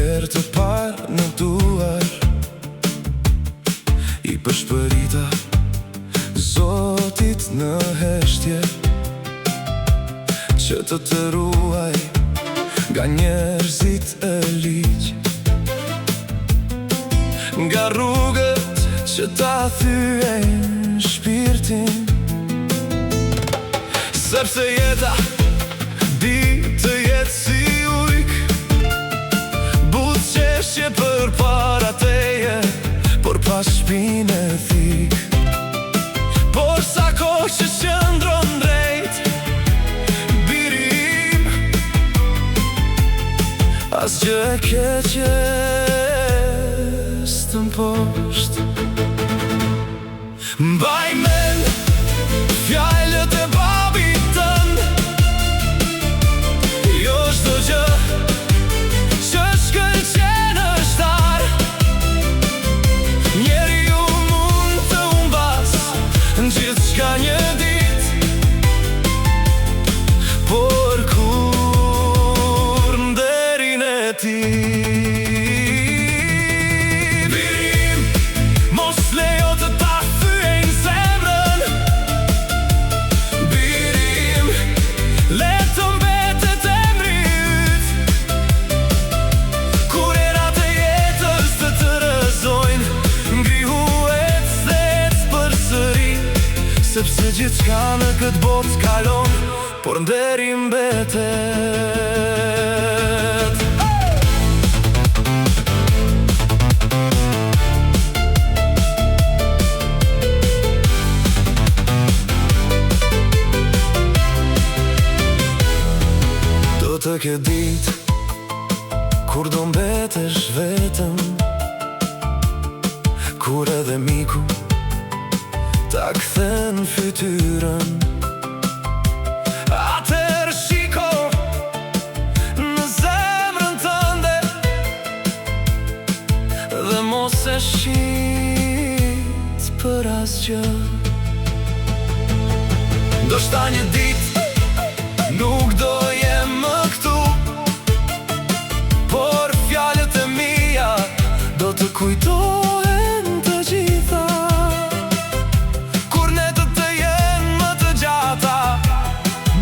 herë të parë në duar I përshpërita Zotit në heshtje Që të ruaj nga njerëzit e ligj Nga rrugët që ta thyen shpirtin Sepse jeta di të jetë si ujk Butëqeshje për para teje Por pas shpine thik Por sa kohë që qëndron drejt Birim Asgjë e keqe Së të mposht Mbaj mend Fjallët e babit tënd Jo çdo gjë që shkëlqen është ar Njeriu mund të humbas në gjithçka një dit Por kur nderin e tij Birim, mos lejo të ta thyejnë zemrën Birim, le të mbetet emri yt Kur erat e jetës të rëzojnë Ngrihu ec dhe ec përsëri Sepse gjithçka në këtë botë kalon Por nderi mbetet Do të ke dit Kur do mbetesh vetëm Kur edhe miku Ta kthen fytyrën Atëherë shiko Në zemrën tënde Dhe mos e shit për asgjë Ndoshta një dit Nuk do jem më këtu Por fjalët e mia Do të kujtohen të gjitha Kur netët të jenë më të gjata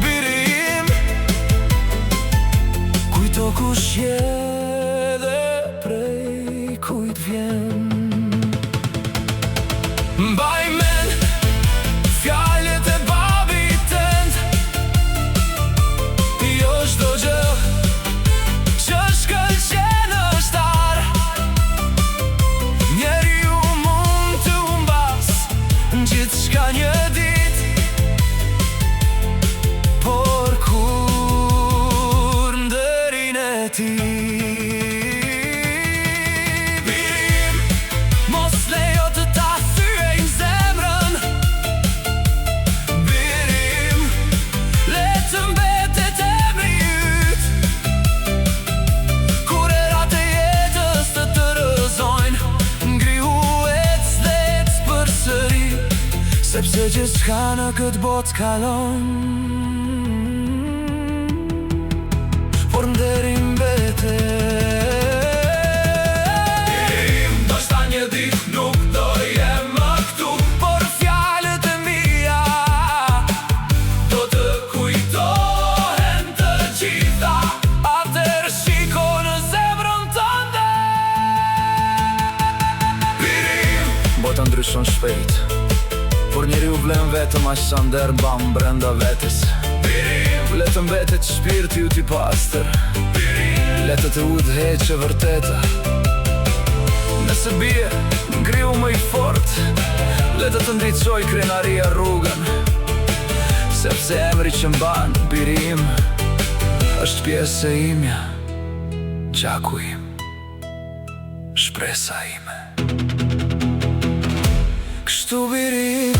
Birim Kujto kush je dhe prej kujt vjen Mbaj mend Fjalët e babit tënd Jo çdo gjë që shkëlqen është ar Njeriu mund të humbas në gjithçka një dit Por kur nderin e tij Birim, mos lejo të ta thyejnë zemrën Birim, le të mbetet emri yt Kur erat e jetës të rëzojnë Ngrihu ec dhe ec përsëri Sepse gjithçka në këtë botë kalon Por nderi mbetet Birim, ndoshta një dit nuk do jem më këtu Por fjalët e mia Do të kujtohen të gjitha Atëherë shiko në zemrën tënde Birim Bota ndryshon shpejt Por njeriu vlen vetëm aq sa nder mban brenda vetes Birim Le të mbetet shpirti yt I pastër Birim Le të udhëheqë e vërteta Nëse bie ngrihu më I fort Le të ndriçoj krenaria rrugën Sepse emri që mban Birim është pjesë e imja Gjaku im Shpresa ime Kështu Birim